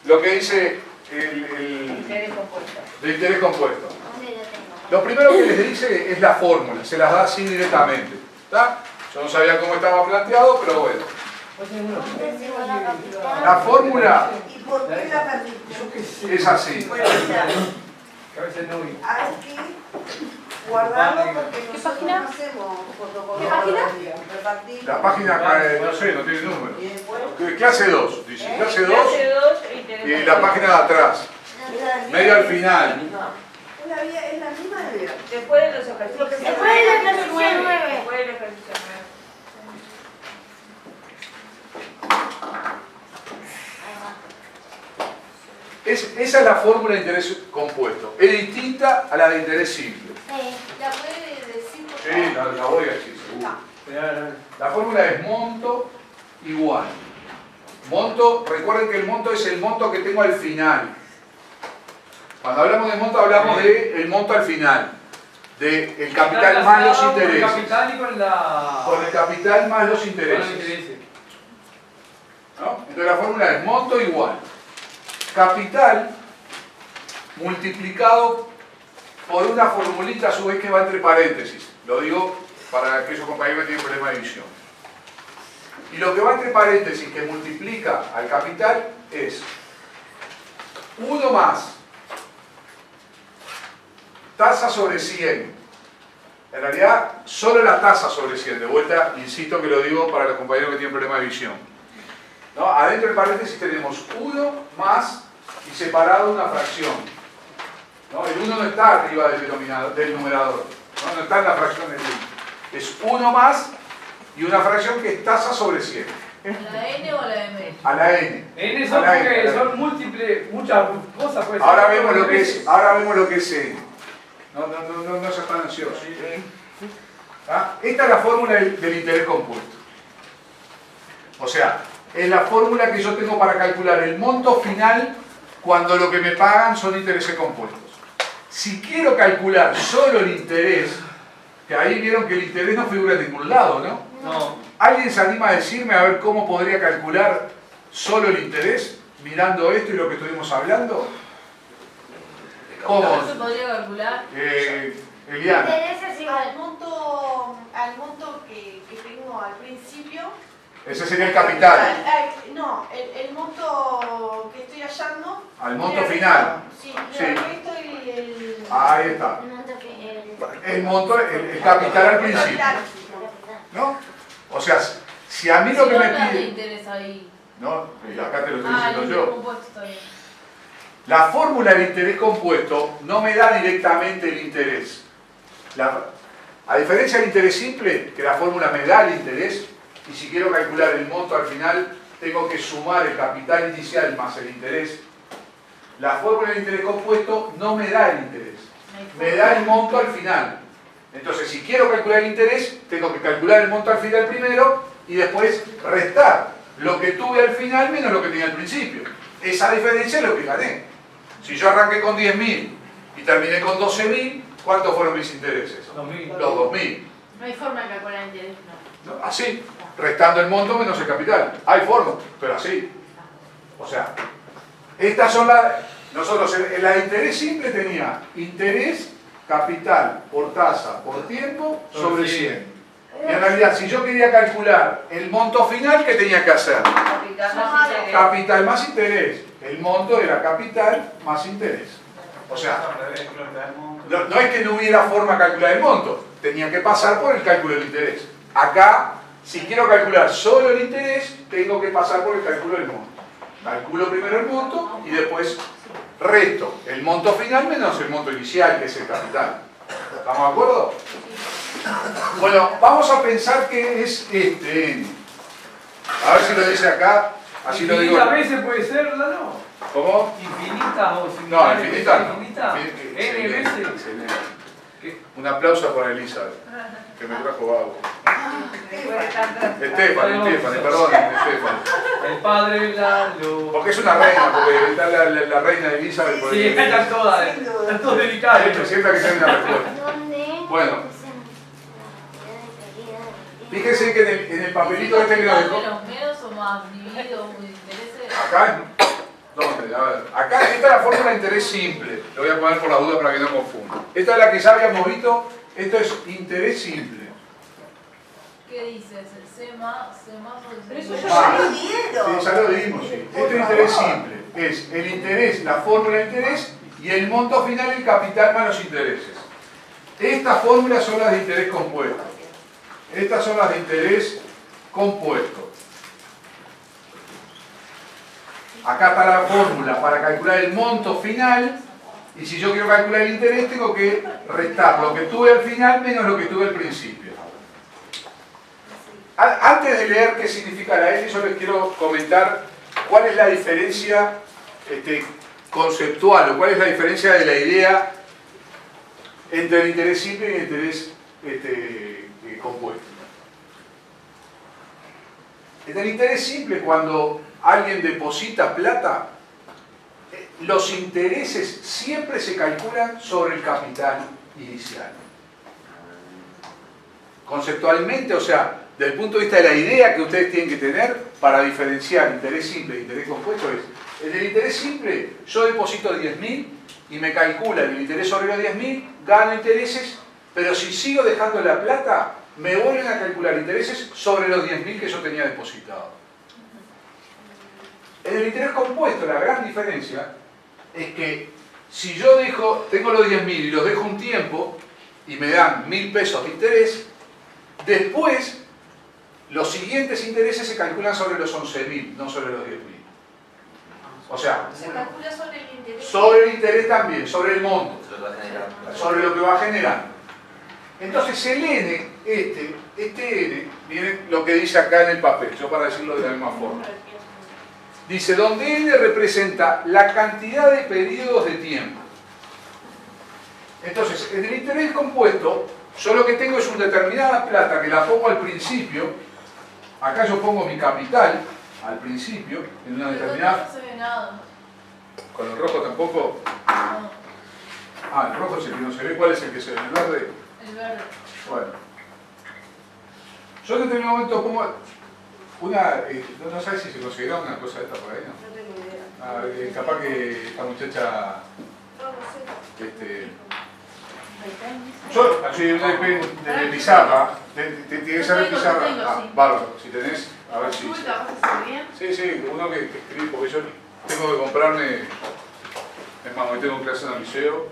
lo que dice Interés compuesto. de interés compuesto. ¿Dónde lo tengo? Lo primero que les dice es la fórmula, se las da así directamente. ¿Está? Yo no sabía cómo estaba planteado, pero bueno. ¿Dónde se va la capital? La fórmula ¿Y por qué la perdiste? es así. Bueno, hay que guardarlo porque ¿Qué nosotros página? no hacemos fotocopia. ¿Qué página? Repartir. La página, no sé, no tiene número. Y después, Clase 2, dice. Clase 2 Clase 2, interés y la compuesto. página de atrás. Medio al final. es la misma de ver. Después de los ejercicios. Después del ejercicio 9. Después del ejercicio 9. Esa es la fórmula de interés compuesto. Es distinta a la de interés simple. ¿La puede decir por Sí, la voy a decir, seguro. La fórmula es monto igual. Monto, recuerden que el monto es el monto que tengo al final. Cuando hablamos de monto, hablamos del monto al final. Del capital más los intereses. Con el capital y con la... Con el capital más los con los intereses. intereses. ¿No? Entonces la fórmula es monto igual. Capital multiplicado por una formulita a su vez que va entre paréntesis. Lo digo para aquellos compañeros que tienen problema de visión. Y lo que va entre paréntesis que multiplica al capital es 1 más tasa sobre 100. En realidad, solo la tasa sobre 100. De vuelta, insisto que lo digo para los compañeros que tienen problema de visión. ¿No? Adentro del paréntesis tenemos 1 más y separado una fracción. ¿No? El 1 no está arriba del numerador. ¿No? No está en la fracción del 1. Es 1 más y una fracción que es tasa sobre 100. ¿A la N o a la M? A la N. En eso porque son múltiples, muchas cosas. Pues, Ahora vemos lo que es, N. No seas tan ansioso. ¿Ah? Esta es la fórmula del interés compuesto. O sea, es la fórmula que yo tengo para calcular el monto final cuando lo que me pagan son intereses compuestos. Si quiero calcular solo el interés, que ahí vieron que el interés no figura en ningún lado, ¿no? No. ¿Alguien se anima a decirme a ver cómo podría calcular solo el interés mirando esto y lo que estuvimos hablando? ¿Cómo? ¿Cómo se podría calcular? Eliana. Intereses igual. Al monto que tengo al principio. Ese sería el capital. No, el monto que estoy hallando. Al monto final. Sí, Sí. el resto y el... Ahí está. El monto, el capital al principio. ¿No? O sea, si a mí lo que me de pide... interés ahí. No, y acá te lo estoy Ah, el diciendo interés yo. compuesto está bien. La fórmula del interés compuesto no me da directamente el interés. A diferencia del interés simple, que la fórmula me da el interés, y si quiero calcular el monto al final, tengo que sumar el capital inicial más el interés. La fórmula del interés compuesto no me da el interés, me da el monto al final. Entonces, si quiero calcular el interés, tengo que calcular el monto al final primero y después restar lo que tuve al final menos lo que tenía al principio. Esa diferencia es lo que gané. Si yo arranqué con 10.000 y terminé con 12.000, ¿cuántos fueron mis intereses? 2000. Los 2.000. No hay forma de calcular el interés, no. ¿No? Así, restando el monto menos el capital. Hay forma, pero así. O sea, estas son las... Nosotros en la de interés simple tenía interés, capital por tasa, por tiempo, sobre 100. Y en realidad, si yo quería calcular el monto final, ¿qué tenía que hacer? Capital más interés. Capital más interés. El monto era capital más interés. O sea, no es que no hubiera forma de calcular el monto, tenía que pasar por el cálculo del interés. Acá, si quiero calcular solo el interés, tengo que pasar por el cálculo del monto. Calculo primero el monto y después resto el monto final menos el monto inicial, que es el capital. ¿Estamos de acuerdo? Bueno, vamos a pensar que es este N. A ver si lo dice acá, así lo digo. ¿Infinitas veces puede ser, no? ¿Cómo? ¿Infinitas o No, similares? infinita no. ¿Infinitas? N Excelente, veces. excelente. Un aplauso para Elizabeth, que me trajo agua. Estefan, perdón, Estefan. El padre Lalo. Porque es una reina, porque está la reina de Elizabeth. Por Sí, están todas, están todos dedicados. Siempre hay que tener una respuesta. ¿Dónde? Bueno. Fíjense que en el papelito este que nos dejó. ¿Los menos o más divididos de intereses? Acá, ¿Dónde? A ver. Acá, esta es la fórmula de interés simple. Lo voy a poner por la duda para que no confunda. Esta es la que ya habíamos visto. Esto es interés simple. ¿Qué dices? ¿El C más o el Pero eso C? ya Ya lo Sí, vivieron. ya lo dimos, sí. Esto es interés simple. Es el interés, la fórmula de interés y el monto final, el capital más los intereses. Estas fórmulas son las de interés compuesto. Estas son las de interés compuesto. Acá está la fórmula para calcular el monto final. Y si yo quiero calcular el interés, tengo que restar lo que tuve al final menos lo que tuve al principio. Antes de leer qué significa la L, yo les quiero comentar cuál es la diferencia conceptual o cuál es la diferencia de la idea entre el interés simple y el interés compuesto. En el interés simple, cuando alguien deposita plata, los intereses siempre se calculan sobre el capital inicial. Conceptualmente, o sea, desde el punto de vista de la idea que ustedes tienen que tener para diferenciar interés simple e interés compuesto es, en el interés simple yo deposito 10.000 y me calculan el interés sobre los 10.000, gano intereses, pero si sigo dejando la plata, me vuelven a calcular intereses sobre los 10.000 que yo tenía depositado. En el interés compuesto, la gran diferencia es que si yo tengo los 10.000 y los dejo un tiempo y me dan 1.000 pesos de interés, después los siguientes intereses se calculan sobre los 11.000, no sobre los 10.000. O sea, Se calcula sobre el interés. sobre el interés también, sobre el monto, sobre lo que va generando. Entonces el N, este N, miren lo que dice acá en el papel, yo para decirlo de la misma forma. Dice, donde N representa la cantidad de periodos de tiempo. Entonces, en el interés compuesto, yo lo que tengo es una determinada plata que la pongo al principio. Acá yo pongo mi capital al principio, en una determinada... No se ve nada. Con el rojo tampoco... No, Ah, el rojo es el que no se ve. ¿Cuál es el que se ve? ¿El verde? el verde. Bueno. Yo en determinado momento pongo una... no sabes si se considera una cosa de esta por ahí, ¿no? No tengo idea. Ah, capaz que esta muchacha... No, no sé. Yo, así de pizarra, tiene que ser de Yo tengo, pizarra. sí. Bárbaro, si tenés, a ver si... ¿Tú te vas a hacer bien? Sí, sí, uno que escribe, porque yo tengo que comprarme... Es más, hoy tengo clase en el liceo.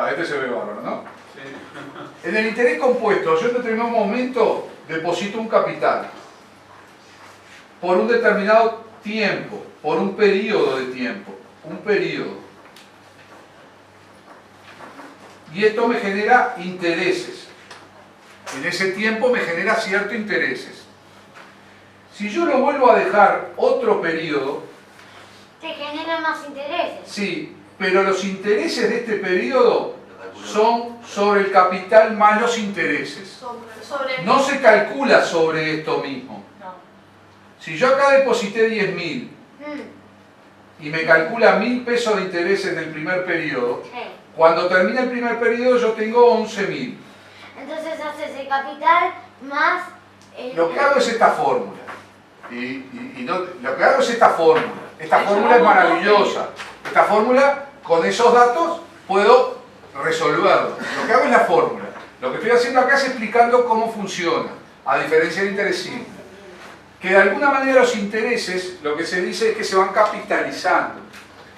Este se ve bárbaro, ¿no? Sí. En el interés compuesto, yo en determinado momento deposito un capital por un determinado tiempo, por un periodo de tiempo, un periodo. Y esto me genera intereses. En ese tiempo me genera ciertos intereses. Si yo lo vuelvo a dejar otro periodo, Te genera más intereses. sí, pero los intereses de este periodo son sobre el capital más los intereses. Sobre No se calcula sobre esto mismo. No. Si yo acá deposité 10.000 y me calcula 1.000 pesos de intereses del primer periodo, Sí. cuando termina el primer periodo yo tengo 11.000. Entonces haces el capital más el... Lo que hago es esta fórmula. Lo que hago es esta fórmula. Esta fórmula es maravillosa. Esta fórmula, con esos datos, puedo resolverlo. Lo que hago es la fórmula. Lo que estoy haciendo acá es explicando cómo funciona, a diferencia del interés simple. Que de alguna manera los intereses, lo que se dice es que se van capitalizando.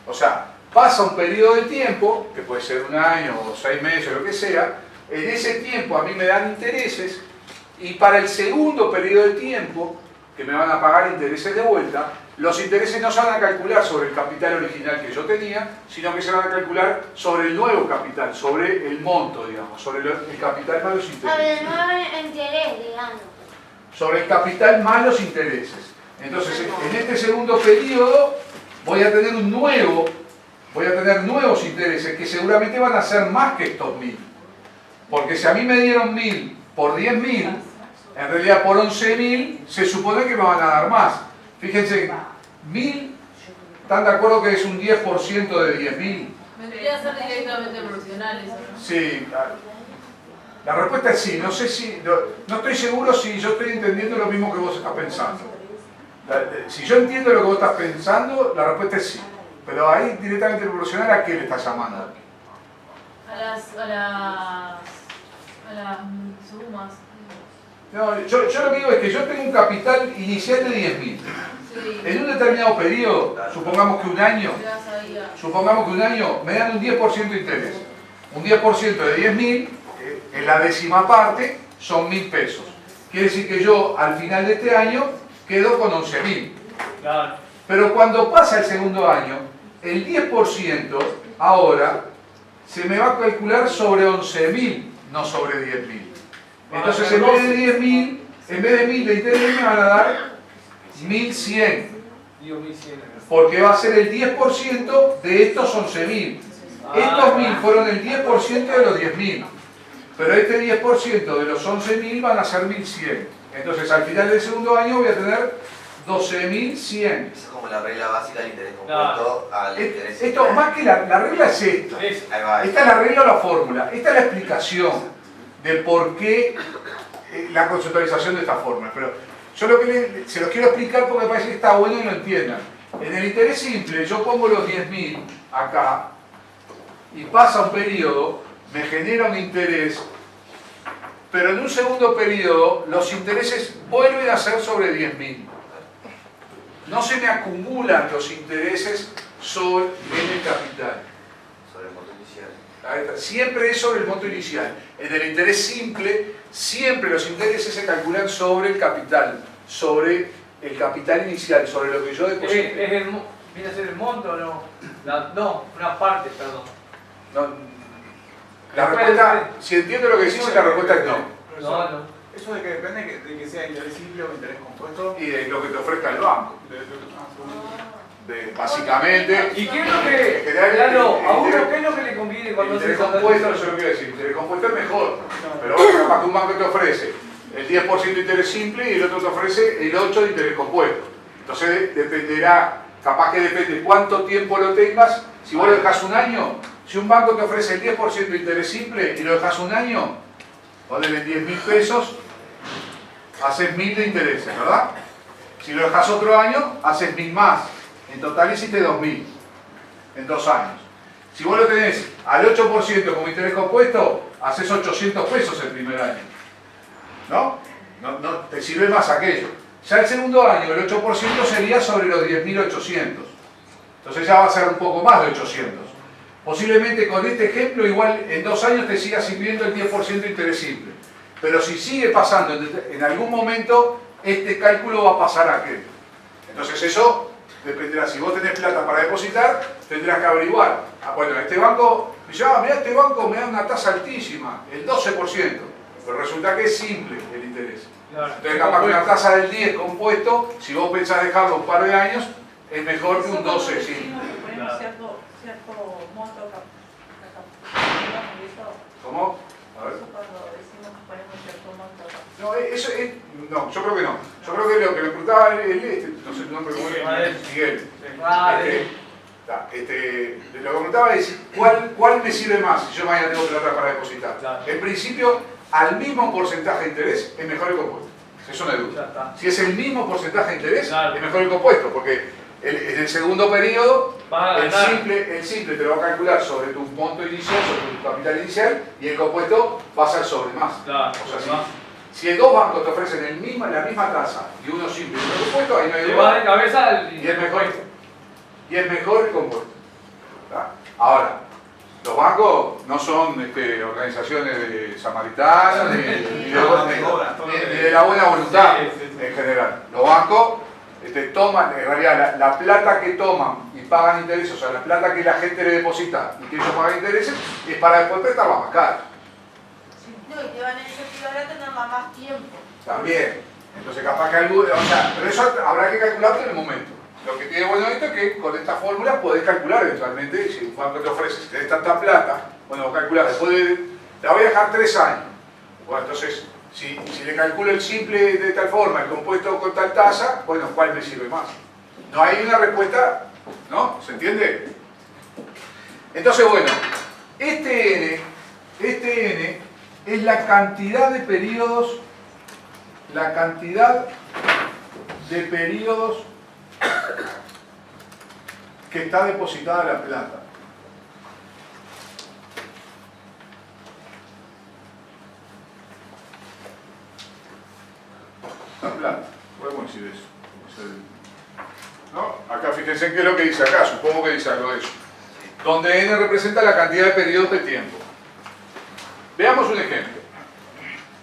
O sea, pasa un periodo de tiempo, que puede ser un año o 6 meses o lo que sea, en ese tiempo a mí me dan intereses y para el segundo periodo de tiempo, que me van a pagar intereses de vuelta, los intereses no se van a calcular sobre el capital original que yo tenía, sino que se van a calcular sobre el nuevo capital, sobre el monto, digamos, sobre el capital más los Sobre intereses. el nuevo interés, digamos. Sobre el capital más los intereses. Entonces, en este segundo periodo voy a tener nuevos intereses que seguramente van a ser más que estos 1.000. Porque si a mí me dieron 1.000 por 10.000, en realidad por 11.000 se supone que me van a dar más. Fíjense, 1.000, ¿están de acuerdo que es un 10% de 10.000? Vendría a ser directamente proporcional eso, ¿no? Sí, la respuesta es sí. No sé si, no estoy seguro si yo estoy entendiendo lo mismo que vos estás pensando. Si yo entiendo lo que vos estás pensando, la respuesta es sí. Pero ahí directamente proporcional a qué le estás llamando. A las sumas. No, yo lo que digo es que yo tengo un capital inicial de 10.000. Sí. En un determinado periodo, supongamos que un año, me dan un 10% de interés. Un 10% de 10.000, en la décima parte, son 1.000 pesos. Quiere decir que yo, al final de este año, quedo con 11.000. Claro. Pero cuando pasa el segundo año, el 10% ahora se me va a calcular sobre 11.000, no sobre 10.000. Entonces, en vez de 10.000, en vez de 1.000 de interés, me van a dar 1.100. Digo 1100. Porque va a ser el 10% de estos 11.000. Estos 1.000 fueron el 10% de los 10.000. Pero este 10% de los 11.000 van a ser 1.100. Entonces, al final del segundo año voy a tener 12.100. Esa es como la regla básica del interés compuesto al interés. Esto, más que la regla es esta. Ahí va. Esta es la regla o la fórmula. Esta es la explicación de por qué la conceptualización de esta fórmula. Pero yo se los quiero explicar porque me parece que está bueno y lo entiendan. En el interés simple yo pongo los 10.000 acá y pasa un periodo, me genera un interés, pero en un segundo periodo los intereses vuelven a ser sobre 10.000. No se me acumulan los intereses en el capital. Sobre el monto inicial. Siempre es sobre el monto inicial. En el interés simple, siempre los intereses se calculan sobre el capital inicial, sobre lo que yo deposité. ¿Viene a ser el monto o no? No, una parte, perdón. La respuesta, si entiendo lo que decís, la respuesta es no. No. Eso de que depende de que sea interés simple o interés compuesto. Y de lo que te ofrezca el banco. Básicamente. ¿Y qué es lo que, claro, a uno qué es lo que le conviene cuando interés se compuesto, yo lo quiero decir, interés compuesto es mejor. Pero bueno, capaz que un banco te ofrece el 10% de interés simple y el otro te ofrece el 8% de interés compuesto. Entonces dependerá, capaz que depende cuánto tiempo lo tengas. Si vos lo dejas un año, si un banco te ofrece el 10% de interés simple y lo dejas un año, vos debes 10.000 pesos, haces 1.000 de intereses, ¿verdad? Si lo dejas otro año, haces 1.000 más. En total hiciste 2.000 en 2 años. Si vos lo tenés al 8% como interés compuesto, haces 800 pesos el primer año. ¿No? No te sirve más aquello. Ya el segundo año, el 8% sería sobre los 10.800. Entonces ya va a ser un poco más de 800. Posiblemente con este ejemplo, igual en 2 años te siga sirviendo el 10% de interés simple. Pero si sigue pasando, en algún momento este cálculo va a pasar a aquel. Entonces eso dependerá. Si vos tenés plata para depositar, tendrás que averiguar. Bueno, este banco, mirá, este banco me da una tasa altísima, el 12%. Pero resulta que es simple el interés. Entonces capaz que una tasa del 10 compuesto, si vos pensás dejarlo un par de años, es mejor que un 12 simple. Cierto monto ¿Cómo? A ver. cuando decimos que ponemos cierto monto. No, eso es, no, yo creo que no. Yo creo que lo que me preguntaba no sé tu nombre, ¿cómo es? Miguel. Lo que me preguntaba es ¿cuál me sirve más si yo mañana tengo plata para depositar? Claro. En principio, al mismo porcentaje de interés es mejor el compuesto. Eso no hay duda. Si es el mismo porcentaje de interés, claro, es mejor el compuesto, porque en el segundo periodo, el simple te lo va a calcular sobre tu monto inicial, sobre tu capital inicial, y el compuesto va a ser sobre más. Claro, o sea, si dos bancos te ofrecen la misma tasa y uno simple y otro compuesto, ahí no hay te va de duda. cabeza Y es mejor el compuesto. ¿Tá? Ahora, los bancos no son organizaciones de samaritanos ni de la buena voluntad en general. Los bancos toman, en realidad la plata que toman y pagan intereses, o sea, la plata que la gente le deposita y que ellos pagan intereses, es para después prestarla más cara. No, y te van a incentivar a tenerla más tiempo. También. Entonces capaz que algo, pero eso habrá que calcularlo en el momento. Lo que tiene bueno esto es que con esta fórmula podés calcular eventualmente, si un banco te ofrece, si tenés tanta plata, bueno, vos calculás, después la voy a dejar 3 años. Bueno, entonces, si le calculo el simple de tal forma, el compuesto con tal tasa, bueno, ¿cuál me sirve más? No hay una respuesta, ¿no? ¿Se entiende? Entonces, bueno, este N es la cantidad de periodos, la cantidad de periodos que está depositada la plata. La plata, podemos decir eso. ¿No? Acá fíjense qué es lo que dice acá, supongo que dice algo de eso. Donde n representa la cantidad de periodos de tiempo. Veamos un ejemplo.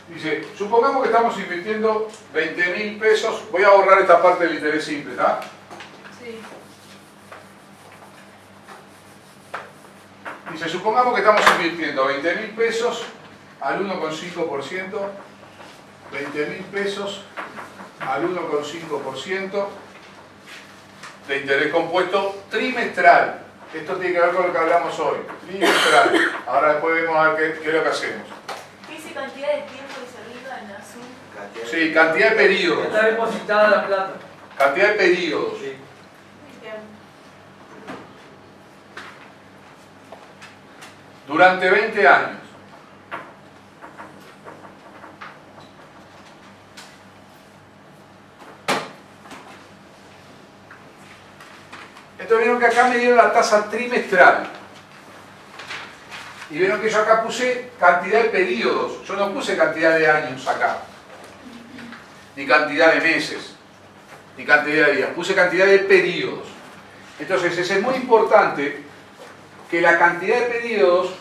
Dice, supongamos que estamos invirtiendo 20.000 pesos, voy a ahorrar esta parte del interés simple, ¿está? Sí. Dice, supongamos que estamos invirtiendo 20.000 pesos al 1,5%, 20.000 pesos al 1,5% de interés compuesto trimestral. Esto tiene que ver con lo que hablamos hoy, trimestral. Ahora después vemos a ver qué es lo que hacemos. ¿Qué dice cantidad de tiempo que se arriba en azul? Sí, cantidad de periodos. Está depositada la plata. Cantidad de periodos. Sí. Durante 20 años. Entonces vieron que acá me dieron la tasa trimestral. Y vieron que yo acá puse cantidad de periodos. Yo no puse cantidad de años acá. Ni cantidad de meses. Ni cantidad de días. Puse cantidad de periodos. Entonces es muy importante que la cantidad de periodos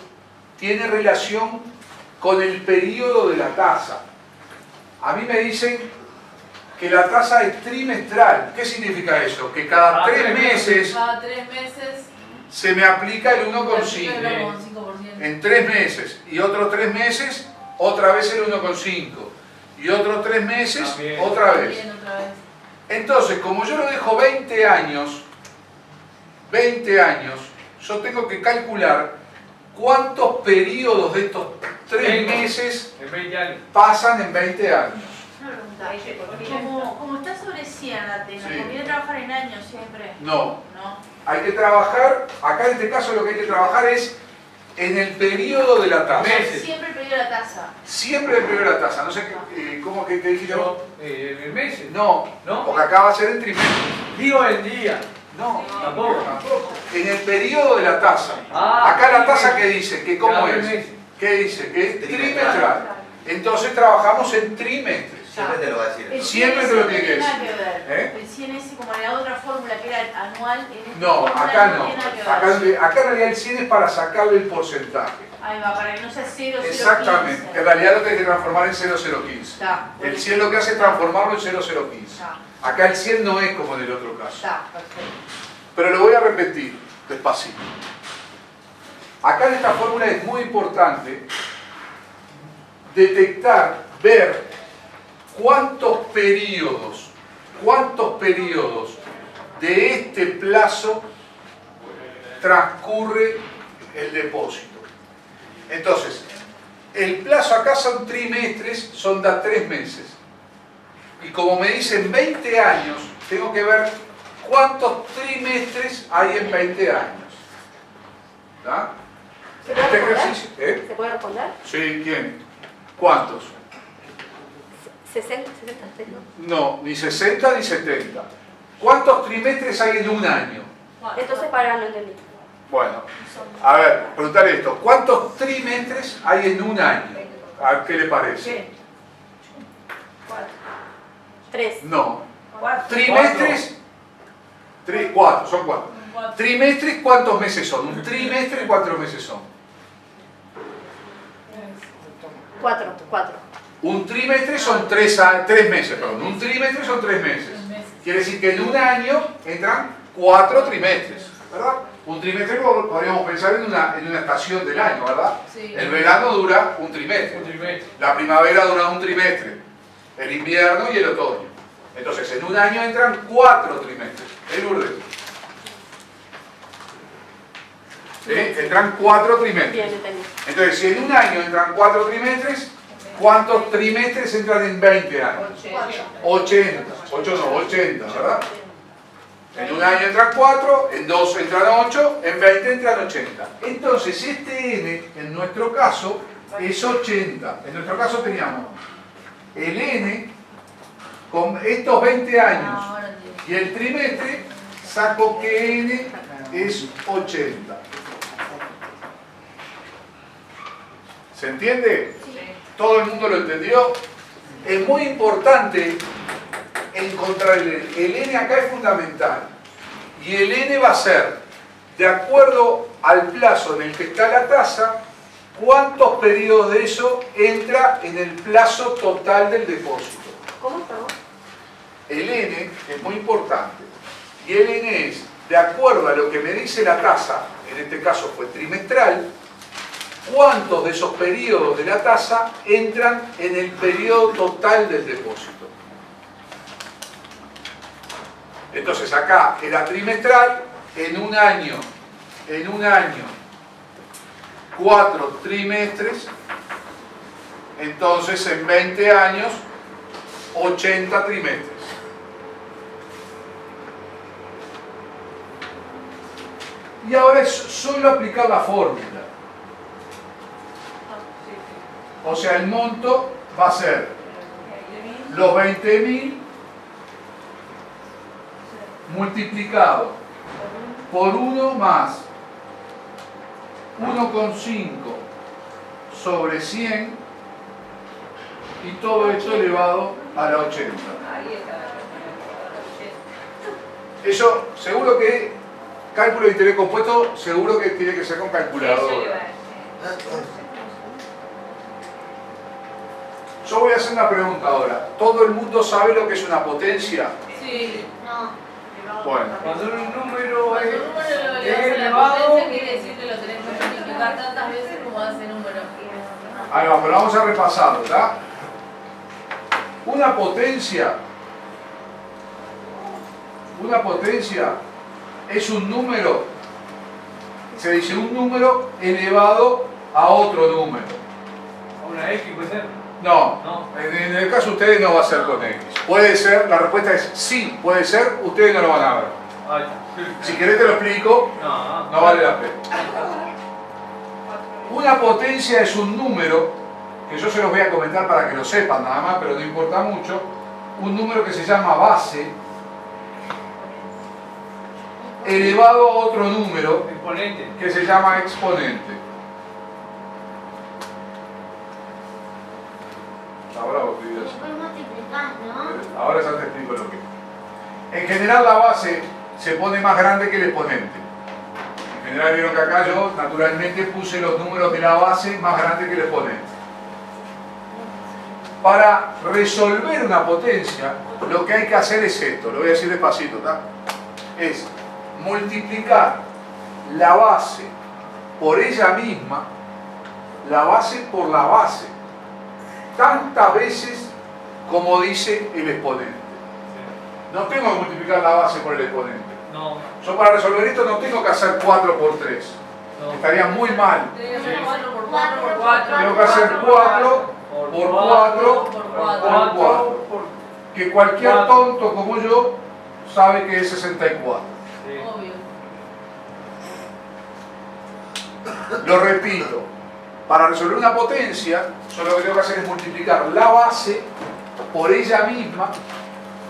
tiene relación con el periodo de la tasa. A mí me dicen que la tasa es trimestral. ¿Qué significa eso? Que cada 3 meses Cada 3 meses se me aplica el el 1,5 1,5%. en 3 meses. Y otros 3 meses, otra vez el 1,5. Y otros 3 meses, También. otra vez. Bien, otra vez. Entonces, como yo lo dejo 20 años, yo tengo que calcular cuántos periodos de estos 3 meses En 20 años. pasan en 20 años. Una pregunta. Como está sobre 100 la tela, Sí. ¿conviene trabajar en años siempre? No, No. hay que trabajar, acá en este caso lo que hay que trabajar es en el periodo de la tasa. Meses. Siempre perdió la tasa. Siempre el periodo de la tasa. No sé cómo que te dijiste vos. En meses. No, ¿No? porque acá va a ser en trimestre. Digo en día. No, Tampoco. tampoco. En el periodo de la tasa. Ah, Acá la sí. tasa que dice, que cómo Cada es. meses. ¿Qué dice? Que es Trimestral. trimestral. Entonces trabajamos en trimestres. Siempre te lo va a decir. El Siempre 100 te lo ese tiene que tiene nada decir. que ver. ¿Eh? El 100 ese como en la otra fórmula que era anual. En esta No, fórmula acá no. tiene nada que ver. Acá en realidad el 100 es para sacarle el porcentaje. Ahí va, para que no sea 0, 0, Exactamente. 15. En realidad lo tenés que transformar en 0,015. Está. El 100 lo que hace es transformarlo en 0,015. Está. Acá el 100 no es como en el otro caso. Está, perfecto. Pero lo voy a repetir despacito. Acá en esta fórmula es muy importante detectar, ver cuántos periodos de este plazo transcurre el depósito. Entonces, el plazo acá son trimestres, son de 3 meses. Y como me dicen 20 años, tengo que ver cuántos trimestres hay en 20 años. ¿Está? ¿Se puede Este responder? ejercicio, ¿eh? ¿Se puede responder? Sí, ¿quién? ¿Cuántos? 60, 70, ¿no? No, ni 60 ni 70. ¿Cuántos trimestres hay en un año? Entonces para no entendí. Bueno, a ver, preguntarle esto. ¿Cuántos trimestres hay en un año? A ver, ¿qué le parece? ¿Qué? 3. No. 4. Trimestres, 4, son 4. 4. Trimestres, ¿cuántos meses son? Un trimestre, ¿cuántos meses son? 4. Un trimestre son 3 meses, perdón. Un trimestre son 3 meses. 3 meses. Quiere decir que en un año entran 4 trimestres, ¿verdad? Un trimestre podríamos pensar en una estación del año, ¿verdad? Sí. El verano dura un trimestre. Un trimestre. La primavera dura un trimestre. El invierno y el otoño. Entonces, en un año entran 4 trimestres. El orden. ¿Sí? Entran 4 trimestres. Bien, entendí. Entonces, si en un año entran 4 trimestres, ¿cuántos trimestres entran en 20 años? 80. 8 no, 80, ¿verdad? En un año entran 4, en 2 entran 8, en 20 entran 80. Entonces, este n, en nuestro caso, es 80. En nuestro caso teníamos el n con estos 20 años Ahora entiendo. y el trimestre, saco que n es 80. ¿Se entiende? ¿Todo el mundo lo entendió? Es muy importante encontrar el n. El n acá es fundamental. Y el n va a ser, de acuerdo al plazo en el que está la tasa, cuántos periodos de eso entra en el plazo total del depósito. ¿Cómo perdón? El n es muy importante. Y el n es, de acuerdo a lo que me dice la tasa, en este caso fue trimestral, cuántos de esos periodos de la tasa entran en el periodo total del depósito. Entonces acá era trimestral, en un año, 4 trimestres, entonces en 20 años, 80 trimestres. Y ahora es solo aplicar la fórmula. O sea, el monto va a ser los 20.000 multiplicado por 1 más 1,5 sobre 100 y todo esto elevado a la 80. Eso, seguro que cálculo de interés compuesto, seguro que tiene que ser con calculadora. Yo voy a hacer una pregunta ahora. ¿Todo el mundo sabe lo que es una potencia? Sí. No. Bueno. Cuando un número Cuando un número es lo elevas a la elevado, potencia, quiere decir que lo tenés que multiplicar tantas veces como hace número. Ahí va, pero vamos a repasarlo, ¿verdad? Una potencia es un número, se dice un número elevado a otro número. una X puede ser. No, No. en el caso de ustedes no va a ser con X. Puede ser, la respuesta es sí, puede ser, ustedes no lo van a ver. Ahí está. Si querés te lo explico, No, no vale la pena. Una potencia es un número, que yo se los voy a comentar para que lo sepan nada más, pero no importa mucho, un número que se llama base, elevado a otro número exponente. que se llama exponente. Ahora vos te dirás. Después multiplicás, ¿no? Ahora ya te explico lo que es. En general la base se pone más grande que el exponente. En general vieron que acá yo naturalmente puse los números de la base más grandes que el exponente. Para resolver una potencia, lo que hay que hacer es esto, lo voy a decir despacito, ¿tá? Es multiplicar la base por ella misma, la base por la base, tantas veces como dice el exponente. No tengo que multiplicar la base por el exponente. No, Yo para resolver esto no tengo que hacer 4 por 3. no. Estaría muy mal. Tenés que hacer 4 por 4 por 4. Tengo que hacer 4 por 4 por por 4. 4. Que cualquier Cuatro. tonto como yo sabe que es 64. Sí. Obvio. Lo repito. Para resolver una potencia, yo lo que tengo que hacer es multiplicar la base por ella misma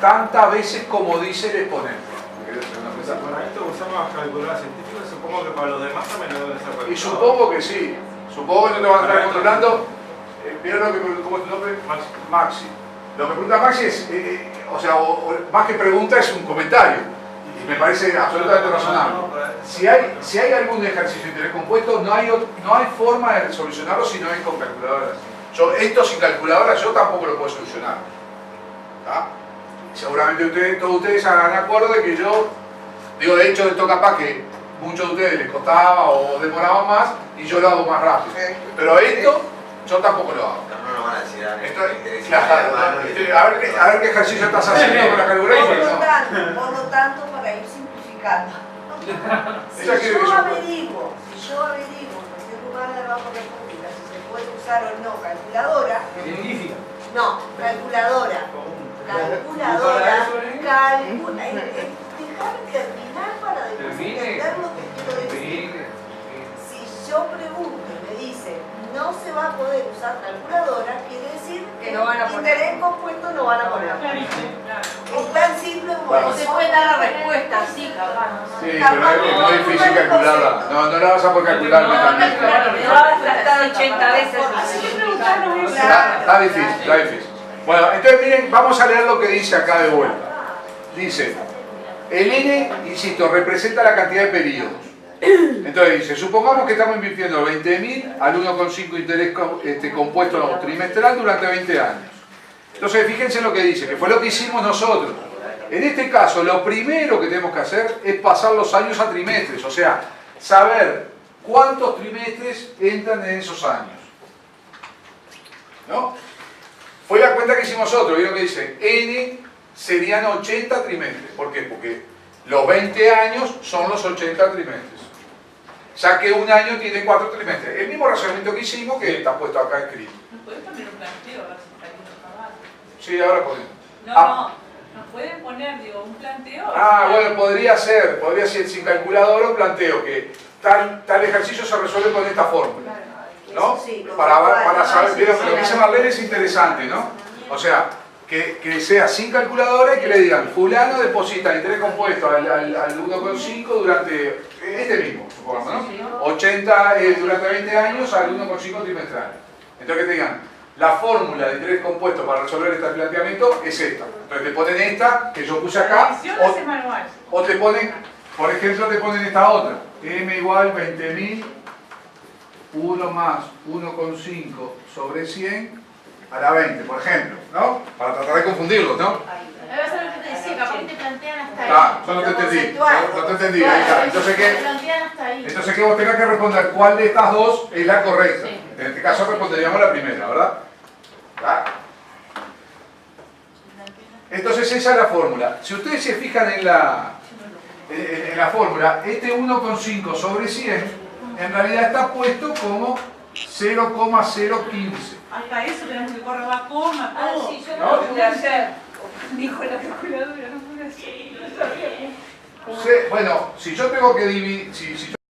tantas veces como dice el exponente. ¿Querés hacer una cosa? Para esto usamos calculadoras científicas, supongo que para los demás también lo deben ser Y calculadoras. supongo que sí. Supongo que no te van a estar controlando. ¿Vieron lo que ¿cómo es tu nombre? Maxi. Maxi. Lo que pregunta Maxi es, más que pregunta es un comentario. Y me parece absolutamente razonable. Si hay algún ejercicio de interés compuesto, no hay forma de solucionarlo si no es con calculadoras. Esto sin calculadora yo tampoco lo puedo solucionar. ¿Tá? Seguramente todos ustedes hagan acuerdo de que de hecho esto capaz que muchos de ustedes les costaba o demoraba más y yo lo hago más rápido. Pero esto yo tampoco lo hago. No nos van a decir a Esto, interés claro, a ver qué ejercicio estás haciendo con la calculadora. Por lo tanto, para ir simplificando, si Ella quiere que yo yo- averiguo, en cualquier lugar de abajo de la República, si se puede usar o no calculadora, Científica. no, calculadora, déjame terminar para después Termine. entender lo que quiero decir. Si yo pregunto y me dicen no se va a poder usar calculadora, quiere decir que No van a poner. Interés compuesto no van a poner. Es tan simple como Bueno. O se puede dar la respuesta, sí, capaz. Sí, pero es muy difícil calcularla. No la vas a poder calcular mentalmente. No vas a tratar 80 veces. Está difícil. Bueno, entonces miren, vamos a leer lo que dice acá de vuelta. Dice, el N, insisto, representa la cantidad de periodos. Entonces dice, supongamos que estamos invirtiendo 20.000 al 1,5 interés compuesto trimestral durante 20 años. Entonces fíjense lo que dice, que fue lo que hicimos nosotros. En este caso, lo primero que tenemos que hacer es pasar los años a trimestres, o sea, saber cuántos trimestres entran en esos años. ¿No? Fue la cuenta que hicimos nosotros, vieron que dice, N serían 80 trimestres. ¿Por qué? Porque los 20 años son los 80 trimestres. Ya que un año tiene 4 trimestres. El mismo razonamiento que hicimos, que está puesto acá escrito. ¿Nos pueden poner un planteo a ver si está bien acabado? Sí, ahora podemos. No, nos pueden poner, digo, un planteo. Bueno, podría ser sin calculadora un planteo, que tal ejercicio se resuelve con esta fórmula. ¿No? Sí, Para saber, sí, pero sí, lo que dice Marlene es interesante, ¿no? O sea, que sea sin calculadora y que le digan, fulano deposita interés compuesto al 1,5 durante, este mismo, supongamos, ¿no? 80 durante 20 años al 1,5 trimestral. Entonces que te digan, la fórmula de interés compuesto para resolver este planteamiento es esta. Entonces te ponen esta, que yo puse acá, o te ponen, por ejemplo, te ponen esta otra, M igual 20.000, 1 más 1,5 sobre 100 a la 20, por ejemplo, ¿no? Para tratar de confundirlos, ¿no? Eso es lo que te decía, capaz que te plantean hasta ahí. Yo no te entendí, no te entendí, ahí está. Entonces Te plantean hasta ahí. que vos tengas que responder cuál de estas dos es la correcta. Sí. En este caso responderíamos la primera, ¿verdad? Entonces esa es la fórmula. Si ustedes se fijan en la fórmula, este 1,5 sobre 100 en realidad está puesto como 0,015. Hasta eso tenemos que correr coma, todo. Sí, yo ¿No? no lo pude hacer. Dijo la calculadora, no pude hacer. No sabía cómo. Bueno, si yo tengo que dividir, si yo